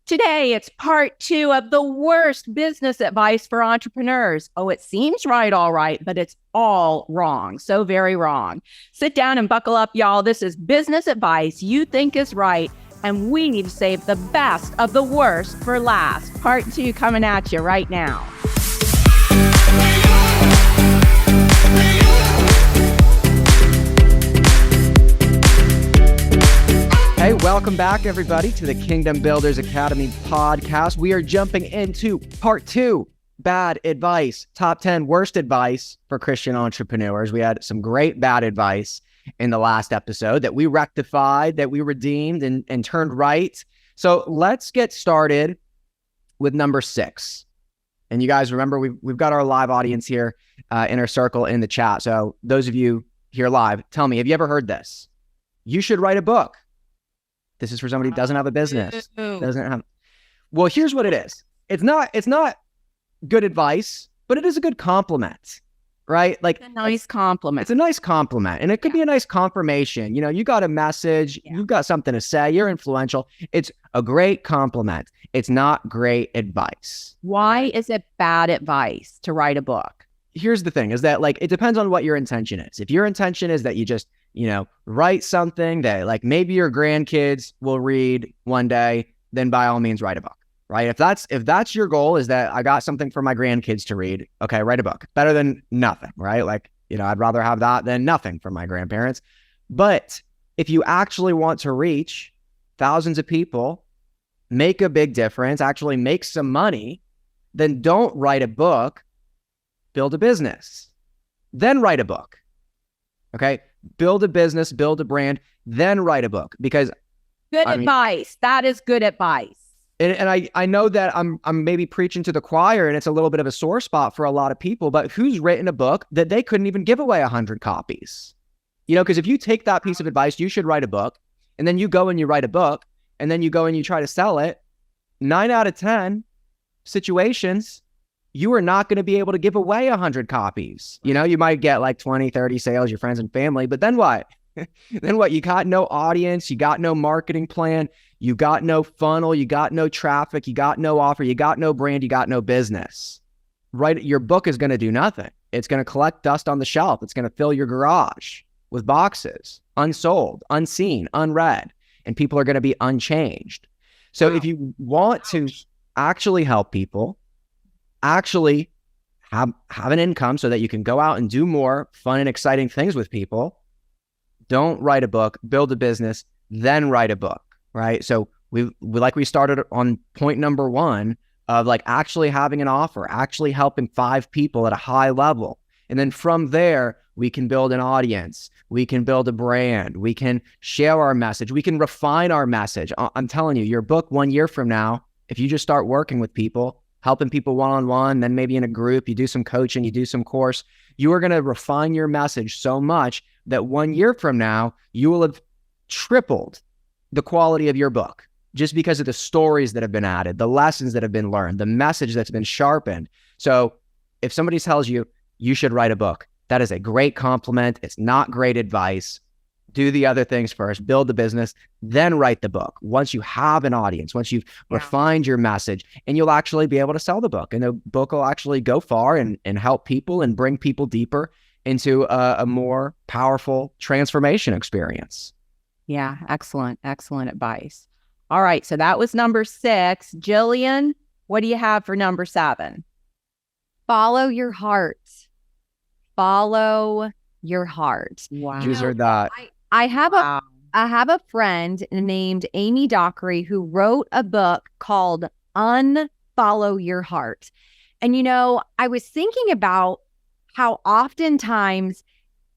Today, it's part 2 of the worst business advice for entrepreneurs. Oh, it seems right, all right, but it's all wrong. So very wrong. Sit down and buckle up, y'all. This is business advice you think is right, and we've saved the best of the worst for last. Part 2 coming at you right now. Hey, welcome back, everybody, to the Kingdom Builders Academy podcast. We are jumping into part 2, bad advice, top 10 worst advice for Christian entrepreneurs. We had some great bad advice in the last episode that we rectified, that we redeemed and turned right. So let's get started with number 6. And you guys remember, we've got our live audience here in our circle in the chat. So those of you here live, tell me, have you ever heard this? You should write a book. This is for somebody who doesn't have a business. Well, here's what it is. It's not good advice, but it is a good compliment, right? Like, it's a nice compliment. It's a nice compliment. And it could be a nice confirmation. You know, you got a message, you've got something to say, you're influential. It's a great compliment. It's not great advice. Why is it bad advice to write a book? Here's the thing, is that, like, it depends on what your intention is. If your intention is that you just, write something that, like, maybe your grandkids will read one day, then by all means write a book, right? If that's your goal, is that I got something for my grandkids to read, okay, write a book. Better than nothing, right? Like, I'd rather have that than nothing from my grandparents. But if you actually want to reach thousands of people, make a big difference, actually make some money, then don't write a book, build a business, then write a book, okay? Build a business, build a brand, then write a book. Because good advice. That is good advice. And I know that I'm maybe preaching to the choir, and it's a little bit of a sore spot for a lot of people, but who's written a book that they couldn't even give away 100 copies? Because if you take that piece of advice, you should write a book, and then you go and you write a book, and then you go and you try to sell it, 9 out of 10 situations, you are not going to be able to give away 100 copies. You might get like 20, 30 sales, your friends and family, but then what? Then what? You got no audience, you got no marketing plan, you got no funnel, you got no traffic, you got no offer, you got no brand, you got no business, right? Your book is going to do nothing. It's going to collect dust on the shelf. It's going to fill your garage with boxes, unsold, unseen, unread, and people are going to be unchanged. So if you want to actually help people, actually have an income so that you can go out and do more fun and exciting things with people, don't write a book, build a business, then write a book, right? So we started on point number 1 of, like, actually having an offer, actually helping 5 people at a high level. And then from there, we can build an audience, we can build a brand, we can share our message, we can refine our message. I'm telling you, your book 1 year from now, if you just start working with people, helping people one-on-one, then maybe in a group, you do some coaching, you do some course, you are going to refine your message so much that 1 year from now, you will have tripled the quality of your book just because of the stories that have been added, the lessons that have been learned, the message that's been sharpened. So if somebody tells you, you should write a book, that is a great compliment. It's not great advice. Do the other things first, build the business, then write the book. Once you have an audience, once you've refined your message, and you'll actually be able to sell the book, and the book will actually go far and help people and bring people deeper into a more powerful transformation experience. Yeah, excellent advice. All right, so that was number 6. Jillian, what do you have for number 7? Follow your heart. Follow your heart. Wow. You heard that. I have a friend named Amy Dockery who wrote a book called Unfollow Your Heart. And, I was thinking about how oftentimes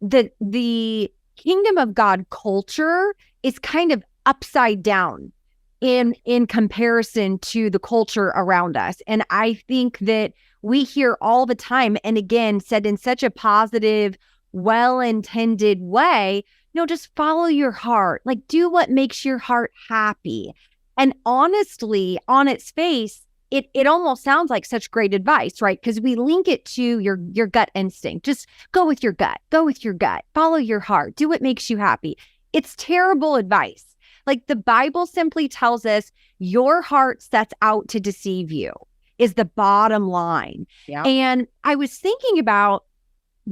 the kingdom of God culture is kind of upside down in comparison to the culture around us. And I think that we hear all the time, and again, said in such a positive, well-intended way, just follow your heart. Like, do what makes your heart happy. And honestly, on its face, it almost sounds like such great advice, right? Because we link it to your gut instinct. Just go with your gut. Go with your gut. Follow your heart. Do what makes you happy. It's terrible advice. Like the Bible simply tells us your heart sets out to deceive you is the bottom line. Yeah. And I was thinking about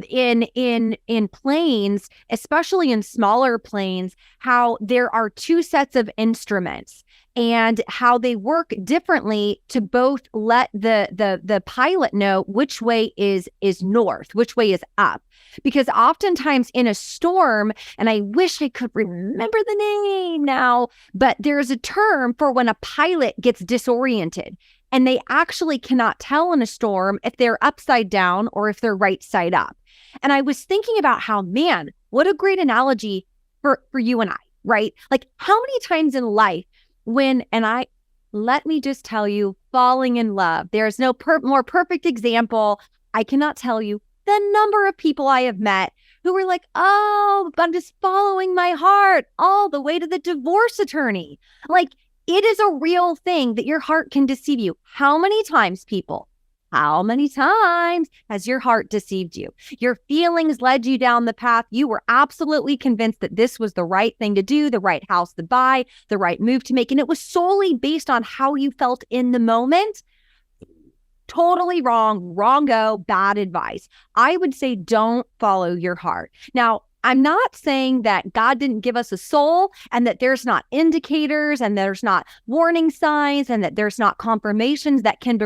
in planes, especially in smaller planes, how there are two sets of instruments and how they work differently to both let the pilot know which way is north, which way is up. Because oftentimes in a storm, and I wish I could remember the name now, but there's a term for when a pilot gets disoriented and they actually cannot tell in a storm if they're upside down or if they're right side up. And I was thinking about how, man, what a great analogy for you and I, right? Like how many times in life let me just tell you, falling in love, there's no more perfect example. I cannot tell you the number of people I have met who were like, oh, I'm just following my heart all the way to the divorce attorney. Like it is a real thing that your heart can deceive you. How many times, people? How many times has your heart deceived you? Your feelings led you down the path. You were absolutely convinced that this was the right thing to do, the right house to buy, the right move to make. And it was solely based on how you felt in the moment. Totally wrong, wrong-o, bad advice. I would say don't follow your heart. Now, I'm not saying that God didn't give us a soul and that there's not indicators and there's not warning signs and that there's not confirmations that can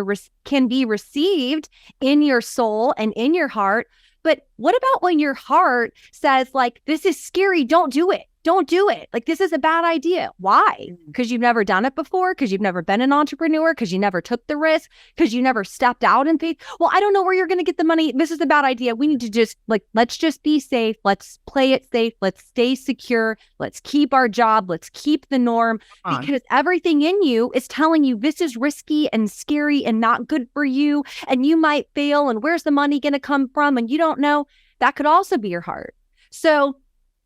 be received in your soul and in your heart. But what about when your heart says, like, this is scary, don't do it. Don't do it. Like, this is a bad idea. Why? Because you've never done it before? Because you've never been an entrepreneur? Because you never took the risk? Because you never stepped out in faith? Well, I don't know where you're going to get the money. This is a bad idea. We need to just, let's just be safe. Let's play it safe. Let's stay secure. Let's keep our job. Let's keep the norm. Because everything in you is telling you this is risky and scary and not good for you. And you might fail. And where's the money going to come from? And you don't know. That could also be your heart. So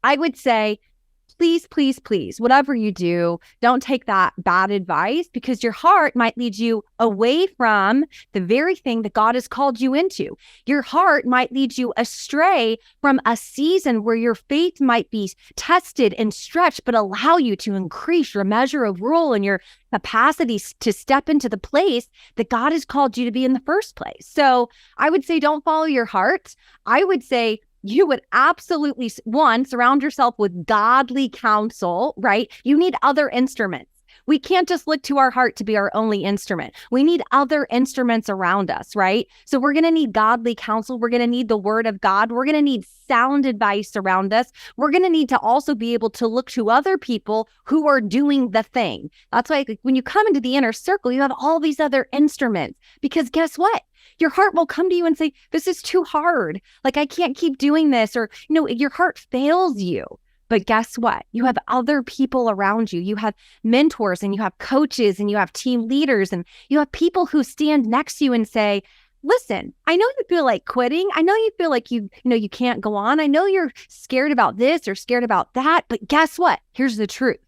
I would say, please, please, please, whatever you do, don't take that bad advice because your heart might lead you away from the very thing that God has called you into. Your heart might lead you astray from a season where your faith might be tested and stretched, but allow you to increase your measure of rule and your capacity to step into the place that God has called you to be in the first place. So I would say don't follow your heart. I would say you would absolutely, one, surround yourself with godly counsel, right? You need other instruments. We can't just look to our heart to be our only instrument. We need other instruments around us, right? So we're going to need godly counsel. We're going to need the word of God. We're going to need sound advice around us. We're going to need to also be able to look to other people who are doing the thing. That's why when you come into the inner circle, you have all these other instruments because guess what? Your heart will come to you and say, this is too hard. Like, I can't keep doing this. Or, your heart fails you. But guess what? You have other people around you. You have mentors and you have coaches and you have team leaders and you have people who stand next to you and say, listen, I know you feel like quitting. I know you feel like you can't go on. I know you're scared about this or scared about that. But guess what? Here's the truth.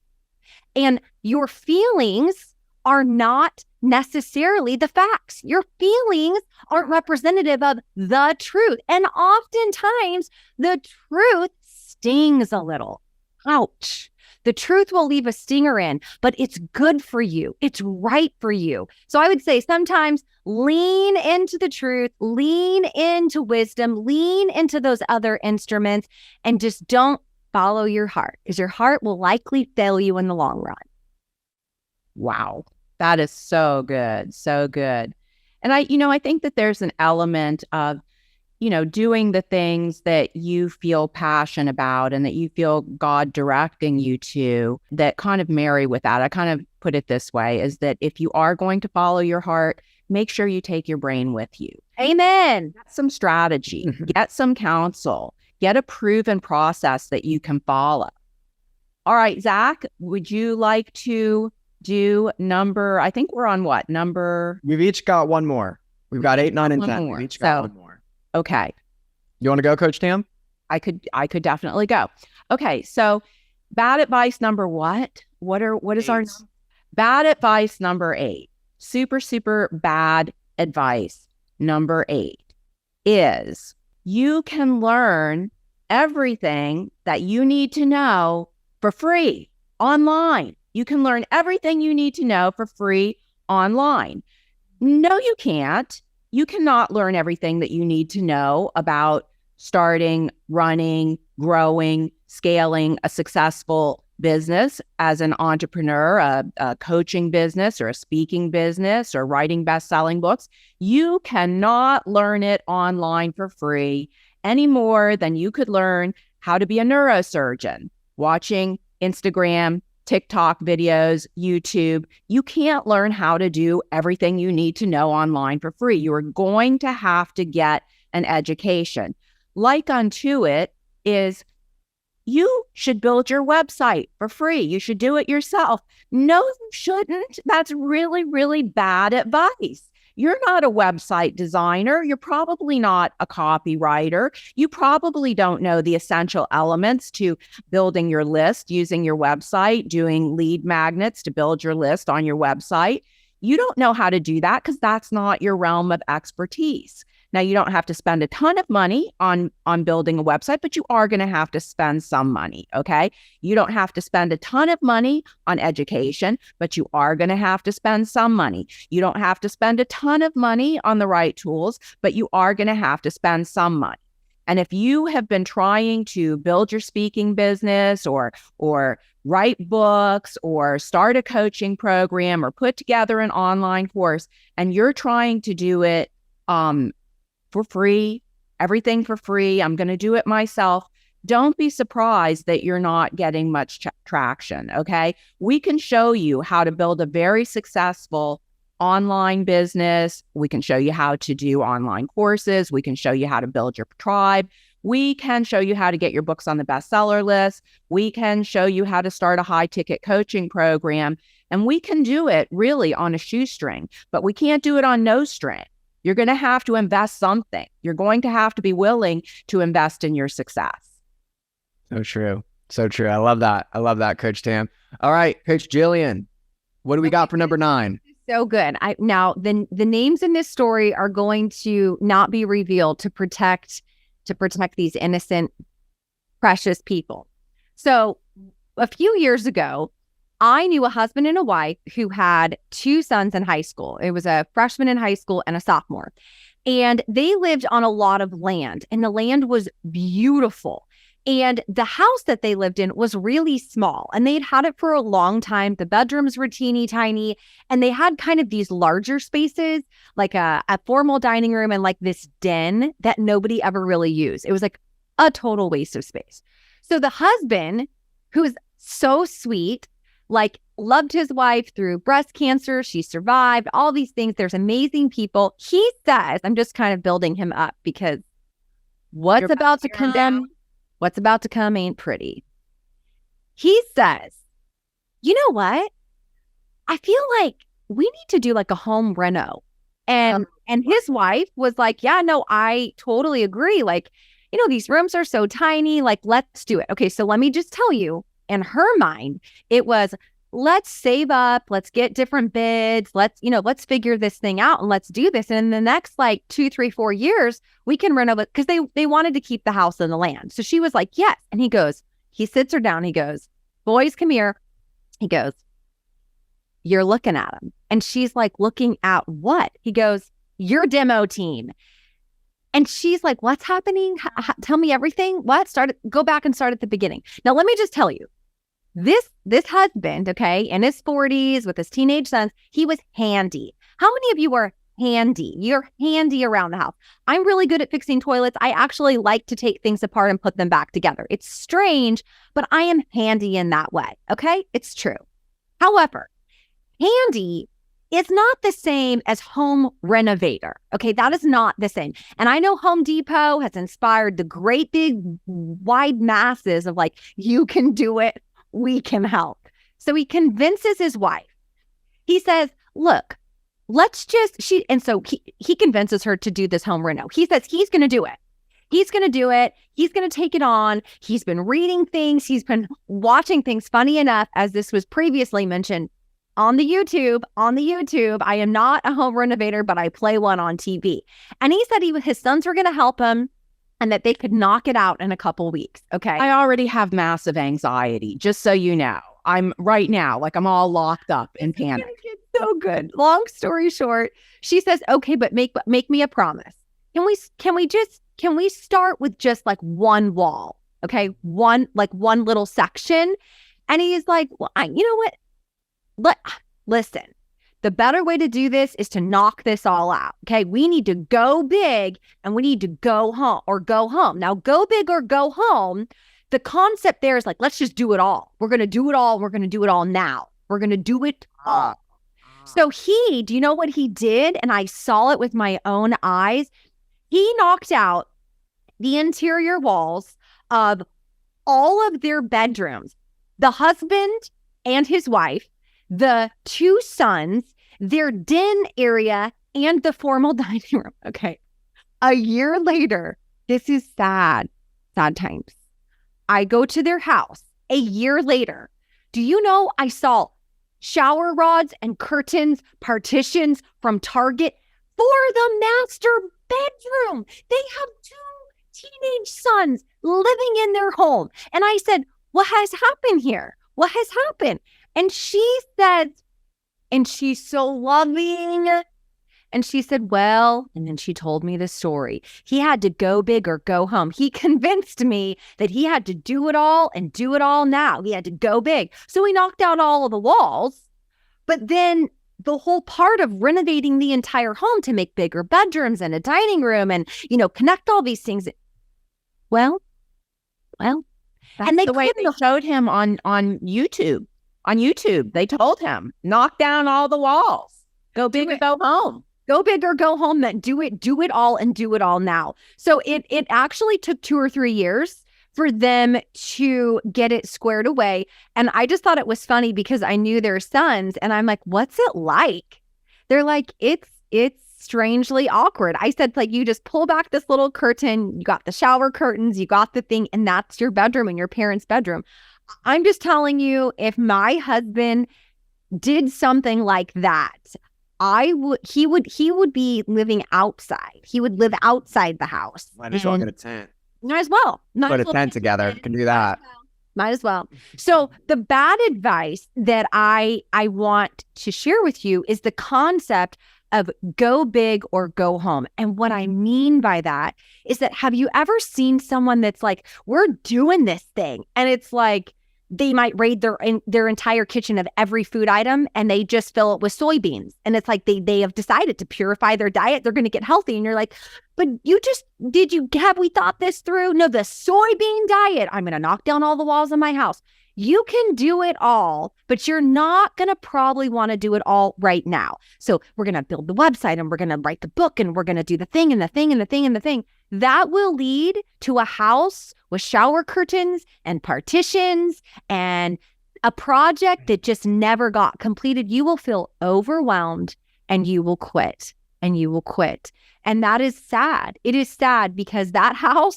And your feelings are not necessarily the facts. Your feelings aren't representative of the truth. And oftentimes the truth stings a little. Ouch. The truth will leave a stinger in, but it's good for you. It's right for you. So I would say sometimes lean into the truth, lean into wisdom, lean into those other instruments, and just don't follow your heart, because your heart will likely fail you in the long run. Wow. That is so good. So good. And I think that there's an element of, doing the things that you feel passionate about and that you feel God directing you to that kind of marry with that. I kind of put it this way is that if you are going to follow your heart, make sure you take your brain with you. Amen. Get some strategy, get some counsel, get a proven process that you can follow. All right, Zack, would you like to do I think we're on what number? We've each got one more. We've got 8, 9, and 10. We've each got one more. Okay. You want to go, Coach Tam? I could definitely go. Okay. So bad advice number what? What is our bad advice number 8? Super, super bad advice number 8 is you can learn everything that you need to know for free. online. You can learn everything you need to know for free online. No, you can't. You cannot learn everything that you need to know about starting, running, growing, scaling a successful business as an entrepreneur, a coaching business or a speaking business or writing best-selling books. You cannot learn it online for free any more than you could learn how to be a neurosurgeon watching Instagram, TikTok videos, YouTube. You can't learn how to do everything you need to know online for free. You are going to have to get an education. Like unto it is you should build your website for free. You should do it yourself. No, you shouldn't. That's really, really bad advice. You're not a website designer. You're probably not a copywriter. You probably don't know the essential elements to building your list, using your website, doing lead magnets to build your list on your website. You don't know how to do that because that's not your realm of expertise. Now, you don't have to spend a ton of money on building a website, but you are going to have to spend some money, okay? You don't have to spend a ton of money on education, but you are going to have to spend some money. You don't have to spend a ton of money on the right tools, but you are going to have to spend some money. And if you have been trying to build your speaking business or write books or start a coaching program or put together an online course, and you're trying to do it for free, everything for free, I'm going to do it myself, don't be surprised that you're not getting much traction, okay? We can show you how to build a very successful online business. We can show you how to do online courses. We can show you how to build your tribe. We can show you how to get your books on the bestseller list. We can show you how to start a high-ticket coaching program. And we can do it really on a shoestring, but we can't do it on no string. You're going to have to invest something. You're going to have to be willing to invest in your success. So true. So true. I love that. I love that, Coach Tam. All right, Coach Jillian, what do we got for number 9? So good. Now the names in this story are going to not be revealed to protect these innocent, precious people. So a few years ago, I knew a husband and a wife who had 2 sons in high school. It was a freshman in high school and a sophomore. And they lived on a lot of land, and the land was beautiful. And the house that they lived in was really small, and they'd had it for a long time. The bedrooms were teeny tiny, and they had kind of these larger spaces, like a formal dining room and like this den that nobody ever really used. It was like a total waste of space. So the husband, who is so sweet, like loved his wife through breast cancer. She survived, all these things. There's amazing people. He says, I'm just kind of building him up because what's about to come ain't pretty. He says, you know what? I feel like we need to do like a home reno. And his wife was like, yeah, no, I totally agree. Like, you know, these rooms are so tiny, like, let's do it. Okay, so let me just tell you, in her mind, it was, let's save up, let's get different bids, let's figure this thing out and let's do this. And in the next like 2, 3, 4 years, we can renovate, because they wanted to keep the house and the land. So she was like, yes. And he sits her down. He goes, boys, come here. He goes, you're looking at him. And she's like, looking at what? He goes, your demo team. And she's like, what's happening? Tell me everything. What? Go back and start at the beginning. Now, let me just tell you, this husband, okay, in his 40s with his teenage sons, he was handy. How many of you are handy? You're handy around the house. I'm really good at fixing toilets. I actually like to take things apart and put them back together. It's strange, but I am handy in that way, okay? It's true. However, handy is not the same as home renovator. Okay, that is not the same. And I know Home Depot has inspired the great big wide masses of like, you can do it, we can help. So he convinces his wife. He says, look, so he convinces her to do this home reno. He says he's going to do it. He's going to do it. He's going to take it on. He's been reading things. He's been watching things. Funny enough, as this was previously mentioned, on the YouTube, I am not a home renovator, but I play one on TV. And he said his sons were going to help him and that they could knock it out in a couple weeks. Okay. I already have massive anxiety, just so you know. I'm right now, like I'm all locked up in panic. It's so good. Long story short, she says, okay, but make me a promise. Can we start with just like one wall? Okay. One little section. And he's like, well, you know what? Listen, the better way to do this is to knock this all out. Okay. We need to go big and we need to go home. Now, go big or go home. The concept there is like, let's just do it all. We're going to do it all. We're going to do it all now. We're going to do it all. So do you know what he did? And I saw it with my own eyes. He knocked out the interior walls of all of their bedrooms, the husband and his wife, the two sons, their den area, and the formal dining room. Okay. A year later, this is sad times. I go to their house a year later. Do you know I saw shower rods and curtains, partitions from Target for the master bedroom? They have two teenage sons living in their home. And I said, what has happened here? What has happened? And she said, and she's so loving. And she said, well, and then she told me the story. He had to go big or go home. He convinced me that he had to do it all and do it all now. He had to go big. So he knocked out all of the walls. But then the whole part of renovating the entire home to make bigger bedrooms and a dining room and, connect all these things. Well, that's and the way they showed him on YouTube. On YouTube, they told him, knock down all the walls. Go big or go home. Go big or go home. Then do it all and do it all now. So it actually took 2 or 3 years for them to get it squared away. And I just thought it was funny because I knew their sons and I'm like, what's it like? They're like, it's strangely awkward. I said, like, you just pull back this little curtain, you got the shower curtains, you got the thing, and that's your bedroom and your parents' bedroom. I'm just telling you, if my husband did something like that, he would be living outside. He would live outside the house. Might as well get a tent. Might as well. Put a tent together. Can do that. Might as well. So the bad advice that I want to share with you is the concept of go big or go home. And what I mean by that is that, have you ever seen someone that's like, we're doing this thing, and it's like they might raid their entire kitchen of every food item and they just fill it with soybeans. And it's like they have decided to purify their diet. They're going to get healthy. And you're like, but have we thought this through? No, the soybean diet. I'm going to knock down all the walls of my house. You can do it all, but you're not going to probably want to do it all right now. So we're going to build the website and we're going to write the book and we're going to do the thing and the thing and the thing and the thing. That will lead to a house with shower curtains and partitions and a project that just never got completed. You will feel overwhelmed and you will quit and you will quit. And that is sad. It is sad because that home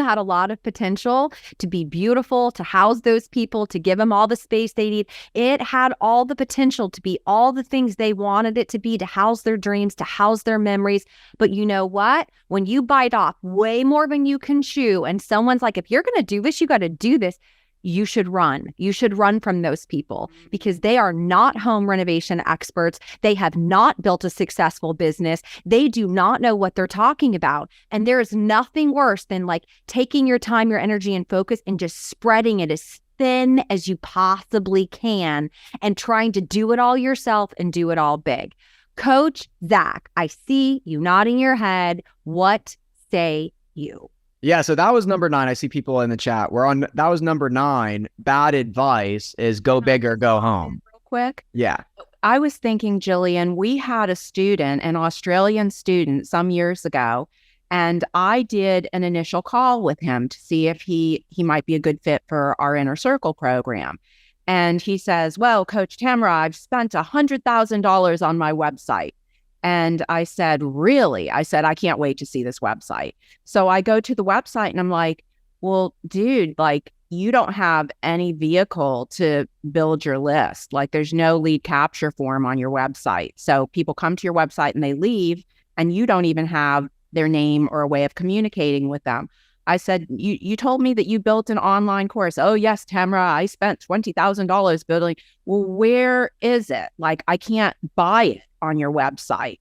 had a lot of potential to be beautiful, to house those people, to give them all the space they need. It had all the potential to be all the things they wanted it to be, to house their dreams, to house their memories. But you know what? When you bite off way more than you can chew, and someone's like, if you're going to do this, you got to do this. You should run. You should run from those people because they are not home renovation experts. They have not built a successful business. They do not know what they're talking about. And there is nothing worse than like taking your time, your energy, and focus and just spreading it as thin as you possibly can and trying to do it all yourself and do it all big. Coach Zack, I see you nodding your head. What say you? Yeah, so that was number 9. I see people in the chat. That was number 9. Bad advice is go big or go home. Real quick. Yeah. I was thinking, Jillian, we had a student, an Australian student some years ago, and I did an initial call with him to see if he might be a good fit for our Inner Circle program. And he says, well, Coach Tamara, I've spent $100,000 on my website. And I said, really? I said, I can't wait to see this website. So I go to the website and I'm like, well, dude, like you don't have any vehicle to build your list. Like there's no lead capture form on your website. So people come to your website and they leave and you don't even have their name or a way of communicating with them. I said, you told me that you built an online course. Oh, yes, Tamara, I spent $20,000 building. Well, where is it? Like, I can't buy it on your website.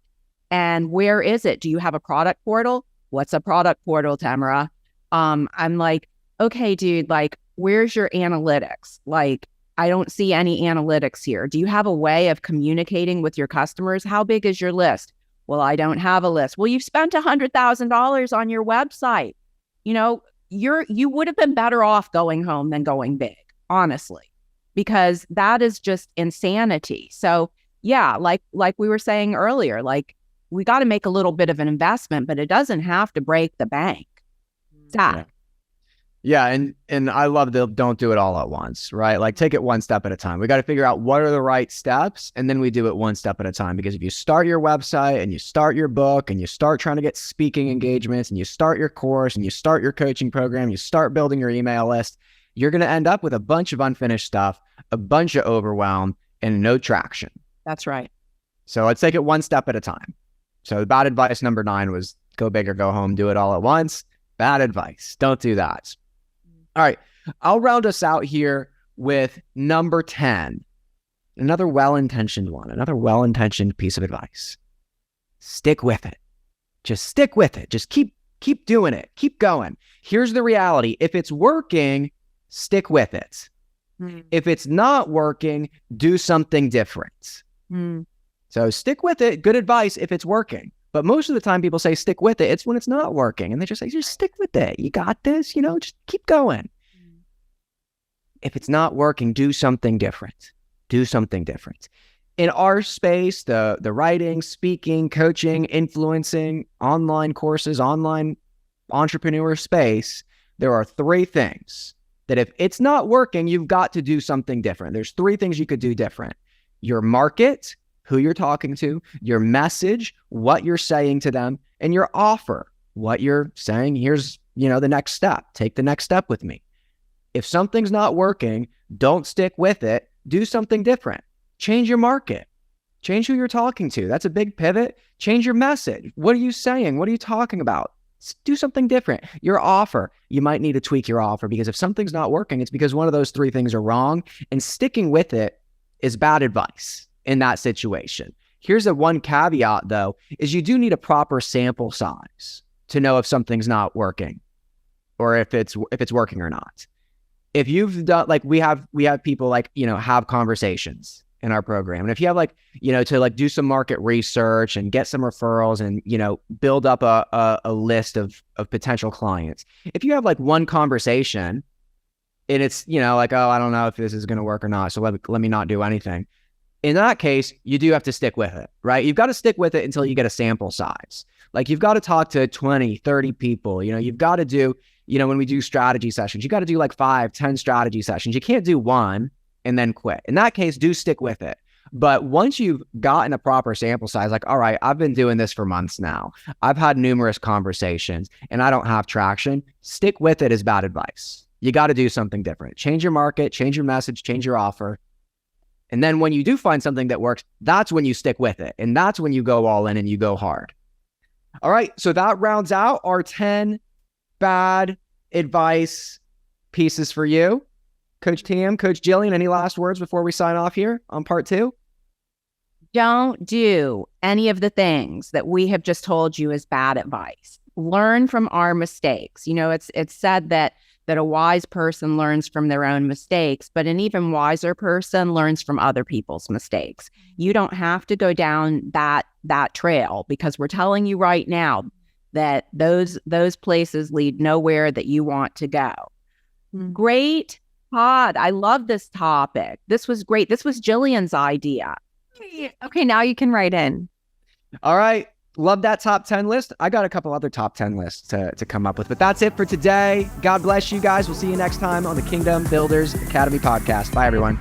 And where is it? Do you have a product portal? What's a product portal, Tamara? I'm like, okay, dude, like, where's your analytics? Like, I don't see any analytics here. Do you have a way of communicating with your customers? How big is your list? Well, I don't have a list. Well, you've spent $100,000 on your website. You know, you would have been better off going home than going big, honestly, because that is just insanity. So yeah, like we were saying earlier, like, we got to make a little bit of an investment, but it doesn't have to break the bank. Zack. Yeah, and I love the don't do it all at once, right? Like, take it one step at a time. We got to figure out what are the right steps, and then we do it one step at a time. Because if you start your website and you start your book and you start trying to get speaking engagements and you start your course and you start your coaching program, you start building your email list, you're going to end up with a bunch of unfinished stuff, a bunch of overwhelm, and no traction. That's right. So let's take it one step at a time. So bad advice number 9 was go big or go home, do it all at once. Bad advice. Don't do that. All right, I'll round us out here with number 10, another well-intentioned one, another well-intentioned piece of advice. Stick with it. Just stick with it. Just keep doing it. Keep going. Here's the reality. If it's working, stick with it. If it's not working, do something different. So stick with it. Good advice if it's working. But most of the time people say stick with it. It's when it's not working. And they just say, just stick with it. You got this, just keep going. If it's not working, do something different. Do something different. In our space, the writing, speaking, coaching, influencing, online courses, online entrepreneur space, there are 3 things that if it's not working, you've got to do something different. There's 3 things you could do different. Your market, who you're talking to, your message, what you're saying to them, and your offer, what you're saying, here's, the next step. Take the next step with me. If something's not working, don't stick with it. Do something different. Change your market. Change who you're talking to. That's a big pivot. Change your message. What are you saying? What are you talking about? Do something different. Your offer, you might need to tweak your offer, because if something's not working, it's because one of those 3 things are wrong, and sticking with it is bad advice in that situation. Here's the one caveat though, is you do need a proper sample size to know if something's not working or if it's working or not. If you've done, like we have people like, have conversations in our program. And if you have to do some market research and get some referrals and, build up a list of potential clients. If you have one conversation and it's, oh, I don't know if this is going to work or not, so let me not do anything. In that case, you do have to stick with it, right? You've got to stick with it until you get a sample size. Like, you've got to talk to 20, 30 people. You've got to do, when we do strategy sessions, you got to do 5, 10 strategy sessions. You can't do one and then quit. In that case, do stick with it. But once you've gotten a proper sample size, all right, I've been doing this for months now. I've had numerous conversations and I don't have traction. Stick with it is bad advice. You got to do something different. Change your market, change your message, change your offer. And then when you do find something that works, that's when you stick with it. And that's when you go all in and you go hard. All right. So that rounds out our 10 bad advice pieces for you. Coach Tam, Coach Jillian, any last words before we sign off here on part 2? Don't do any of the things that we have just told you as bad advice. Learn from our mistakes. It's said that a wise person learns from their own mistakes, but an even wiser person learns from other people's mistakes. You don't have to go down that trail, because we're telling you right now that those places lead nowhere that you want to go. Great pod. I love this topic. This was great. This was Jillian's idea. Okay, now you can write in. All right. Love that top 10 list. I got a couple other top 10 lists to come up with, but that's it for today. God bless you guys. We'll see you next time on the Kingdom Builders Academy podcast. Bye, everyone.